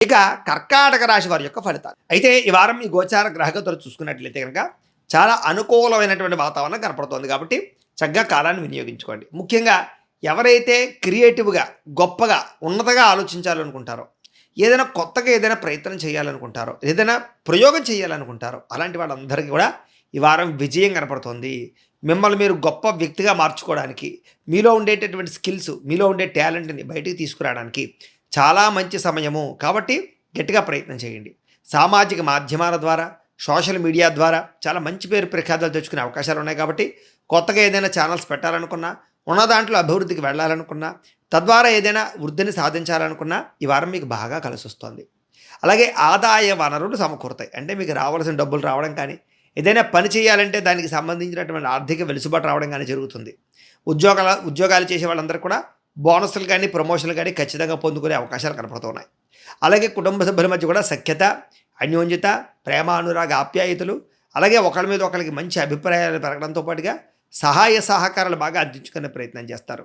ఇక కర్కాటక రాశి వారి యొక్క ఫలితాలు. అయితే ఈ వారం మీ గోచార గ్రహగతులు చూసుకున్నట్లయితే కనుక చాలా అనుకూలమైనటువంటి వాతావరణం కనపడుతోంది కాబట్టి చక్కగా కాలాన్ని వినియోగించుకోండి. ముఖ్యంగా ఎవరైతే క్రియేటివ్‌గా, గొప్పగా, ఉన్నతంగా ఆలోచించాలనుకుంటారో, ఏదైనా కొత్తగా ఏదైనా ప్రయత్నం చేయాలనుకుంటారో, ఏదైనా ప్రయోగం చేయాలనుకుంటారో అలాంటి వాళ్ళందరికీ కూడా ఈ వారం విజయం కనపడుతోంది. మిమ్మల్ని మీరు గొప్ప వ్యక్తిగా మార్చుకోవడానికి, మీలో ఉండేటటువంటి స్కిల్స్, మీలో ఉండే టాలెంట్‌ని బయటికి తీసుకురావడానికి చాలా మంచి సమయము. కాబట్టి గట్టిగా ప్రయత్నం చేయండి. సామాజిక మాధ్యమాల ద్వారా, సోషల్ మీడియా ద్వారా చాలా మంచి పేరు ప్రఖ్యాతలు తెచ్చుకునే అవకాశాలు ఉన్నాయి కాబట్టి కొత్తగా ఏదైనా ఛానల్స్ పెట్టాలనుకున్నా, ఉన్న దాంట్లో అభివృద్ధికి వెళ్ళాలనుకున్నా, తద్వారా ఏదైనా వృద్ధిని సాధించాలనుకున్నా ఈ వారం మీకు బాగా కలిసొస్తుంది. అలాగే ఆదాయ వనరులు సమకూరుతాయి. అంటే మీకు రావాల్సిన డబ్బులు రావడం కానీ, ఏదైనా పని చేయాలంటే దానికి సంబంధించినటువంటి ఆర్థిక వెసులుబాటు రావడం కానీ జరుగుతుంది. ఉద్యోగాలు చేసే వాళ్ళందరూ కూడా బోనస్‌లు గానీ, ప్రమోషన్‌లు గానీ ఖచ్చితంగా పొందుకునే అవకాశాలు కనపడుతున్నాయి. అలాగే కుటుంబ సభ్యుల మధ్య కూడా సఖ్యత, అన్యోన్యత, ప్రేమ, అనురాగ, ఆప్యాయతలు, అలాగే ఒకళ్ళ మీద ఒకళ్ళకి మంచి అభిప్రాయాలు పెరగడంతో పాటుగా సహాయ సహకారాలు బాగా అందించుకునే ప్రయత్నం చేస్తారు.